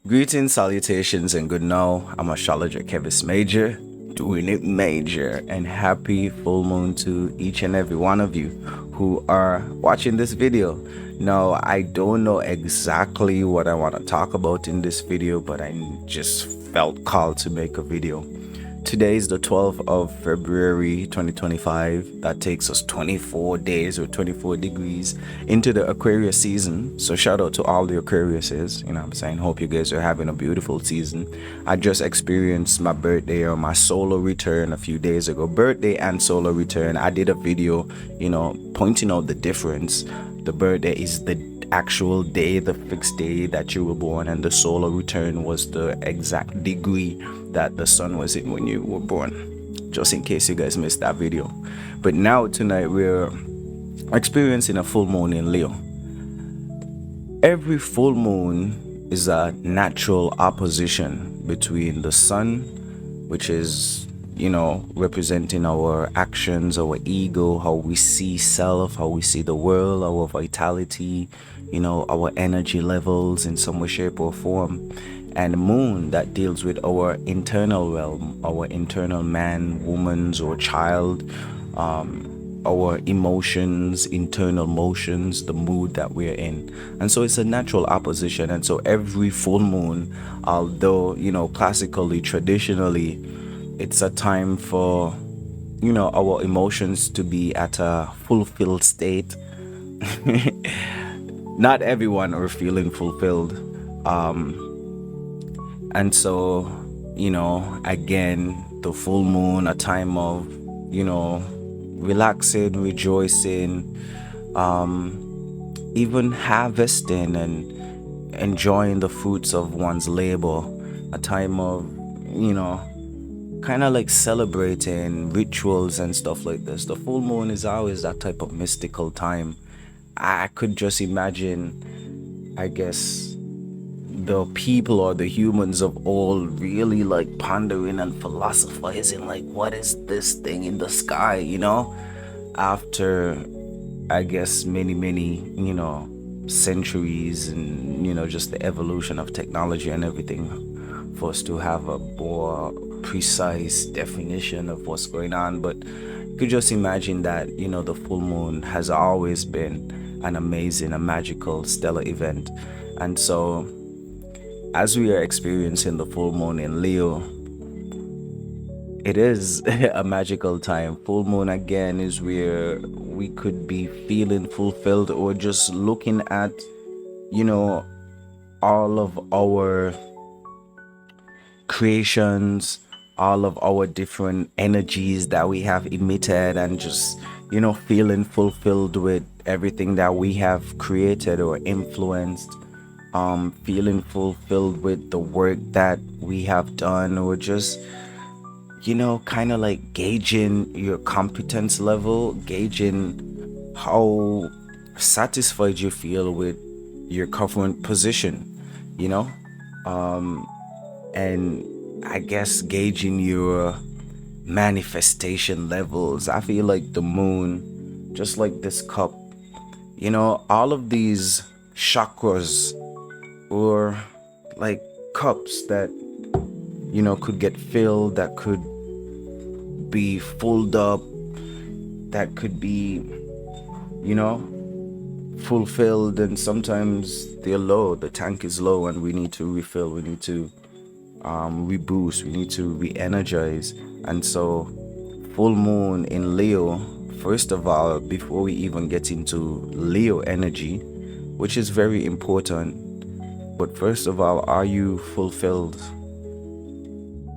Greetings, salutations, and good now. I'm astrologer Kevis Major, doing it major, and happy full moon to each and every one of you who are watching this video. Now, I don't know exactly what I want to talk about in this video, but I just felt called to make a video. Today is the 12th of February 2025. That takes us 24 days or 24 degrees into the Aquarius season. So shout out to all the Aquariuses. You know what I'm saying? Hope you guys are having a beautiful season. I just experienced my birthday or my solar return a few days ago. Birthday and solar return. I did a video, pointing out the difference. The birthday is the actual day, the fixed day that you were born, and the solar return was the exact degree that the sun was in when you were born, just in case you guys missed that video. But now tonight we're experiencing a full moon in Leo. Every full moon is a natural opposition between the sun, which is representing our actions, our ego, how we see self, how we see the world, our vitality, our energy levels in some way, shape, or form. And the moon that deals with our internal realm, our internal man, woman's, or child, our emotions, internal motions, the mood that we're in. And so it's a natural opposition. And so every full moon, although, classically, traditionally, it's a time for our emotions to be at a fulfilled state. Not everyone are feeling fulfilled, and so again, the full moon, a time of relaxing, rejoicing, even harvesting and enjoying the fruits of one's labor, a time of kind of like celebrating rituals and stuff like this. The full moon is always that type of mystical time. I could just imagine, I guess, the people or the humans of old really like pondering and philosophizing, like, what is this thing in the sky, after, I guess, many centuries and just the evolution of technology and everything, for us to have a more precise definition of what's going on. But you could just imagine that the full moon has always been an amazing, a magical, stellar event. And so as we are experiencing the full moon in Leo, it is a magical time. Full moon again is where we could be feeling fulfilled, or just looking at all of our creations, all of our different energies that we have emitted, and just feeling fulfilled with everything that we have created or influenced, feeling fulfilled with the work that we have done, or just kind of like gauging your competence level, gauging how satisfied you feel with your current position, and I guess gauging your manifestation levels. I feel like the moon, just like this cup, all of these chakras, or like cups that could get filled, that could be filled up, that could be fulfilled, and sometimes they're low, the tank is low, and we need to refill, we need to reboost, we need to re-energize. And so full moon in Leo, first of all, before we even get into Leo energy, which is very important, but first of all, are you fulfilled?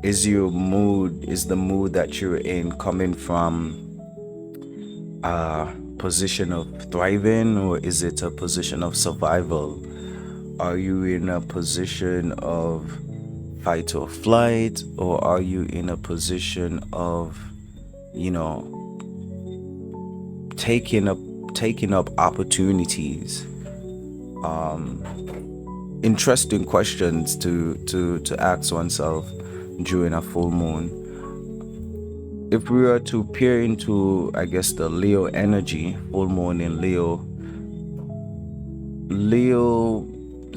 Is the mood that you're in coming from a position of thriving, or is it a position of survival? Are you in a position of fight or flight, or are you in a position of taking up opportunities? Interesting questions to ask oneself during a full moon. If we were to peer into, I guess, the Leo energy, full moon in Leo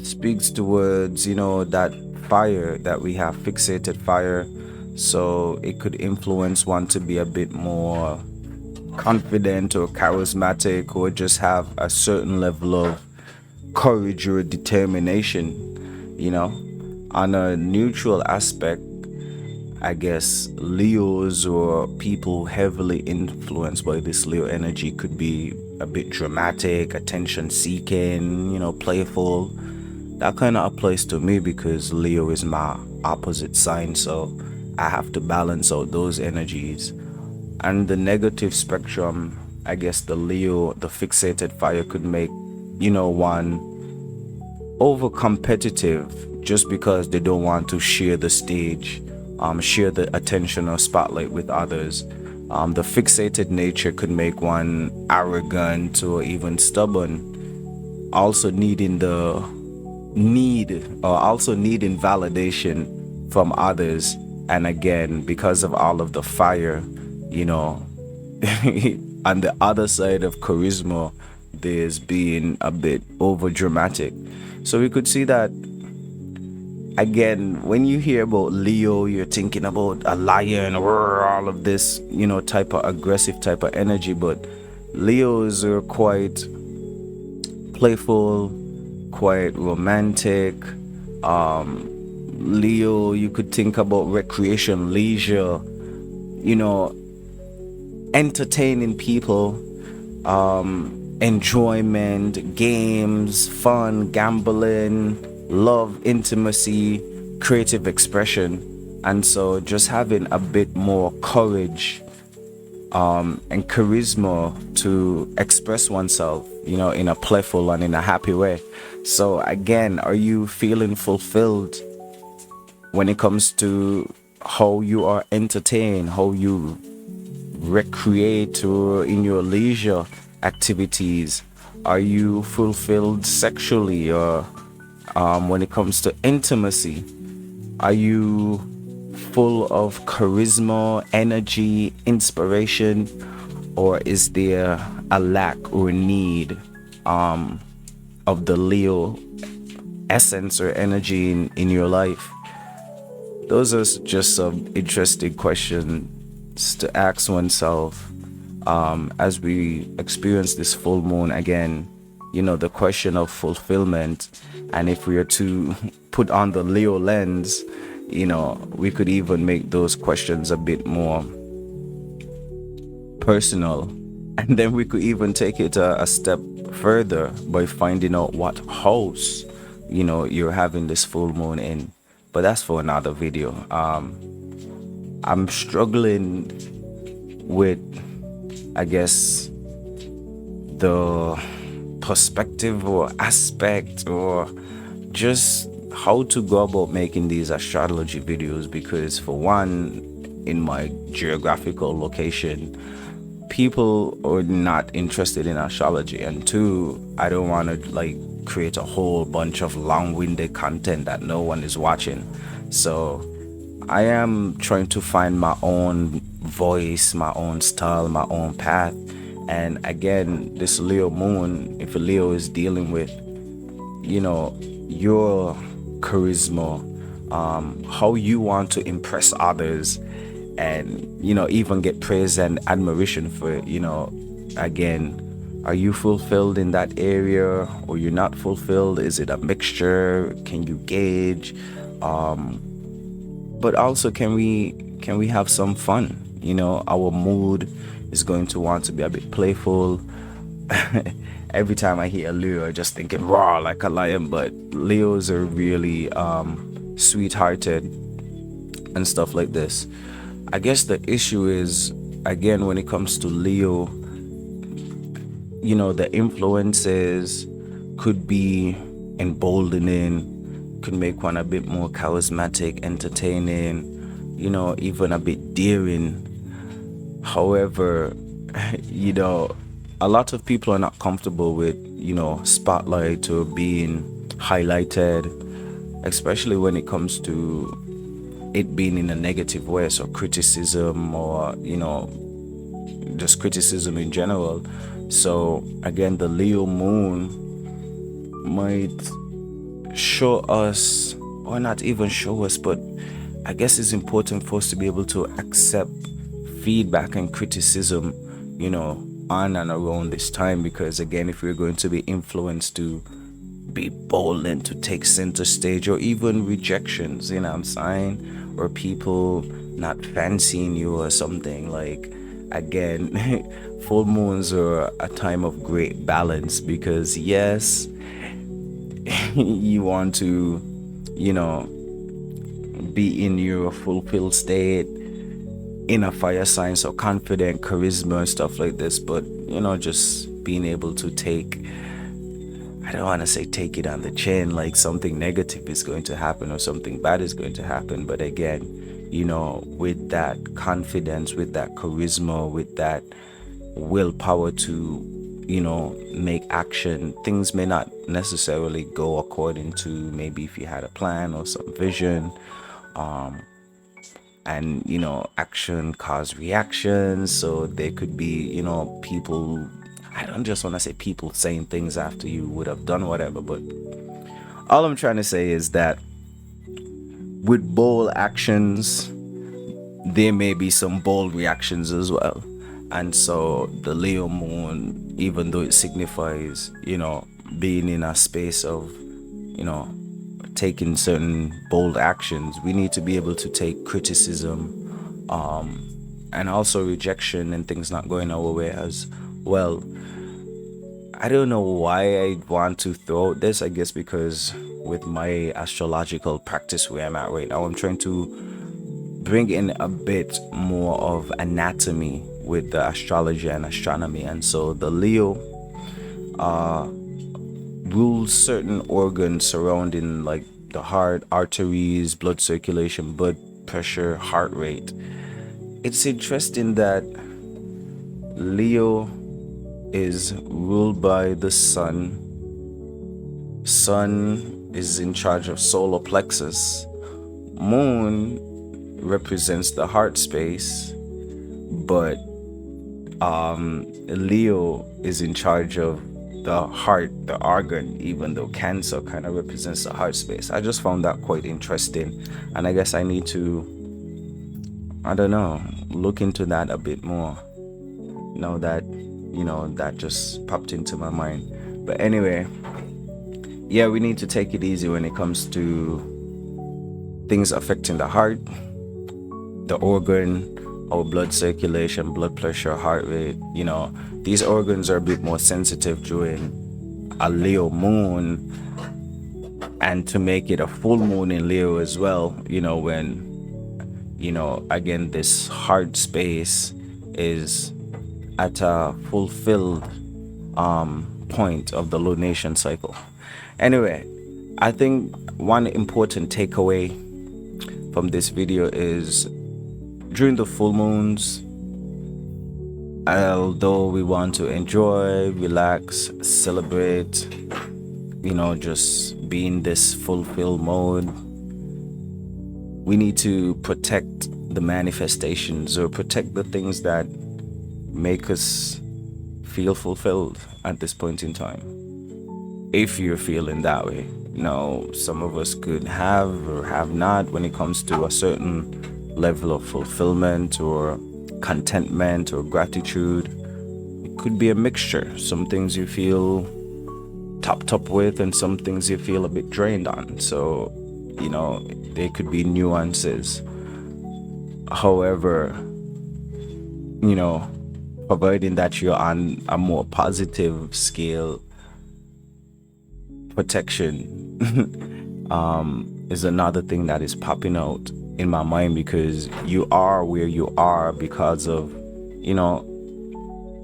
speaks towards, that fire that we have, fixated fire. So it could influence one to be a bit more confident or charismatic, or just have a certain level of courage or determination, On a neutral aspect, I guess Leos or people heavily influenced by this Leo energy could be a bit dramatic, attention seeking, playful. That kind of applies to me because Leo is my opposite sign, so I have to balance out those energies. And the negative spectrum, I guess the Leo, the fixated fire could make, one over competitive just because they don't want to share the stage, share the attention or spotlight with others. The fixated nature could make one arrogant or even stubborn, also needing validation from others. And again, because of all of the fire, on the other side of charisma, there's being a bit over dramatic. So we could see that again, when you hear about Leo, you're thinking about a lion or all of this, type of aggressive type of energy. But Leos are quite playful, quite romantic. Leo, you could think about recreation, leisure, entertaining people, enjoyment, games, fun, gambling, love, intimacy, creative expression. And so just having a bit more courage and charisma to express oneself, in a playful and in a happy way. So again, are you feeling fulfilled when it comes to how you are entertained, how you recreate or in your leisure activities? Are you fulfilled sexually, or when it comes to intimacy? Are you full of charisma, energy, inspiration, or is there a lack or need of the Leo essence or energy in your life? Those are just some interesting questions to ask oneself as we experience this full moon again. The question of fulfillment. And if we are to put on the Leo lens, we could even make those questions a bit more personal. And then we could even take it a step further by finding out what house, you're having this full moon in. But that's for another video. I'm struggling with, I guess, the perspective or aspect, or just how to go about making these astrology videos, because for one, in my geographical location, people are not interested in astrology, and two, I don't want to create a whole bunch of long-winded content that no one is watching. So I am trying to find my own voice, my own style, my own path. And again, this Leo moon, if a Leo is dealing with, your charisma, how you want to impress others, and, even get praise and admiration for it, again, are you fulfilled in that area, or you're not fulfilled? Is it a mixture? Can you gauge? But also, can we have some fun? Our mood is going to want to be a bit playful. Every time I hear a Leo, I just thinking raw like a lion, but Leos are really sweethearted and stuff like this. I guess the issue is, again, when it comes to Leo, the influences could be emboldening, could make one a bit more charismatic, entertaining, even a bit daring. However, a lot of people are not comfortable with, spotlight or being highlighted, especially when it comes to it being in a negative way, so criticism, or just criticism in general. So again, the Leo moon might show us, or not even show us, but I guess it's important for us to be able to accept feedback and criticism, on and around this time. Because again, if we're going to be influenced to be bold and to take center stage, or even rejections, what I'm saying, or people not fancying you or something, like, again, full moons are a time of great balance, because yes, you want to, be in your fulfilled state, in a fire sign, so confident, charisma, and stuff like this. But just being able to take, I don't want to say take it on the chin, like something negative is going to happen or something bad is going to happen. But again, with that confidence, with that charisma, with that willpower to, make action, things may not necessarily go according to maybe if you had a plan or some vision. And action cause reactions, so there could be people, I don't just want to say people saying things after you would have done whatever, but all I'm trying to say is that with bold actions there may be some bold reactions as well. And so the Leo moon, even though it signifies being in a space of taking certain bold actions, we need to be able to take criticism, and also rejection and things not going our way as well. I don't know why I want to throw out this. I guess because with my astrological practice where I'm at right now, I'm trying to bring in a bit more of anatomy with the astrology and astronomy. And so the Leo rules certain organs surrounding, like, the heart, arteries, blood circulation, blood pressure, heart rate. It's interesting that Leo is ruled by the sun. Sun is in charge of solar plexus. Moon represents the heart space, but Leo is in charge of the heart, the organ, even though Cancer kind of represents the heart space. I just found that quite interesting, and I guess I need to, I don't know, look into that a bit more. Now that that just popped into my mind. But anyway, yeah, we need to take it easy when it comes to things affecting the heart, the organ, our blood circulation, blood pressure, heart rate. These organs are a bit more sensitive during a Leo moon, and to make it a full moon in Leo as well, when again, this heart space is at a fulfilled point of the lunation cycle. Anyway, I think one important takeaway from this video is, during the full moons, although we want to enjoy, relax, celebrate, just be in this fulfilled mode, we need to protect the manifestations, or protect the things that make us feel fulfilled at this point in time. If you're feeling that way, some of us could have or have not when it comes to a certain level of fulfillment or contentment or gratitude. It could be a mixture. Some things you feel topped up with, and some things you feel a bit drained on. So, there could be nuances. However, providing that you're on a more positive scale, protection is another thing that is popping out in my mind, because you are where you are because of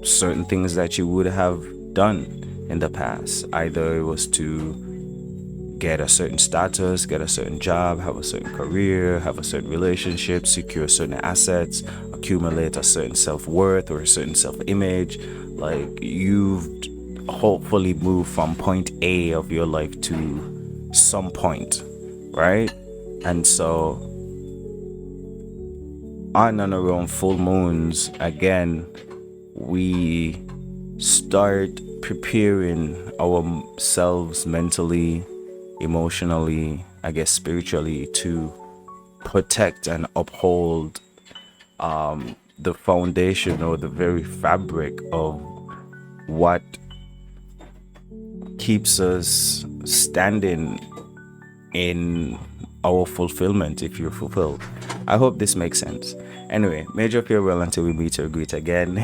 certain things that you would have done in the past. Either it was to get a certain status, get a certain job, have a certain career, have a certain relationship, secure certain assets, accumulate a certain self-worth or a certain self-image. Like, you've hopefully moved from point A of your life to some point, right? And so on and around full moons, again, we start preparing ourselves mentally, emotionally, I guess spiritually, to protect and uphold the foundation or the very fabric of what keeps us standing in our fulfillment if you're fulfilled. I hope this makes sense. Anyway, major farewell until we meet or greet again.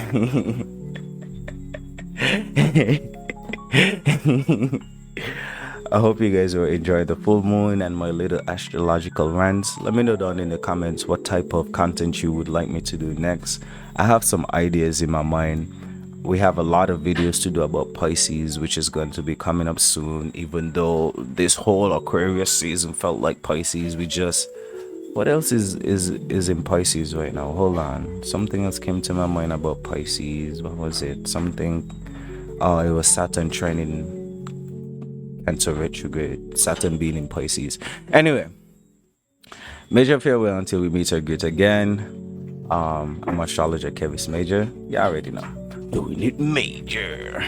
I hope you guys will enjoy the full moon and my little astrological rants. Let me know down in the comments what type of content you would like me to do next. I have some ideas in my mind. We have a lot of videos to do about Pisces, which is going to be coming up soon. Even though this whole Aquarius season felt like Pisces, we just, what else is in Pisces right now? Hold on, something else came to my mind about Pisces. What was it? Something, oh, it was Saturn training Cancer retrograde, Saturn being in Pisces. Anyway, major farewell until we meet or greet again. I'm astrologer Kevis Major. You already know. Doing it major.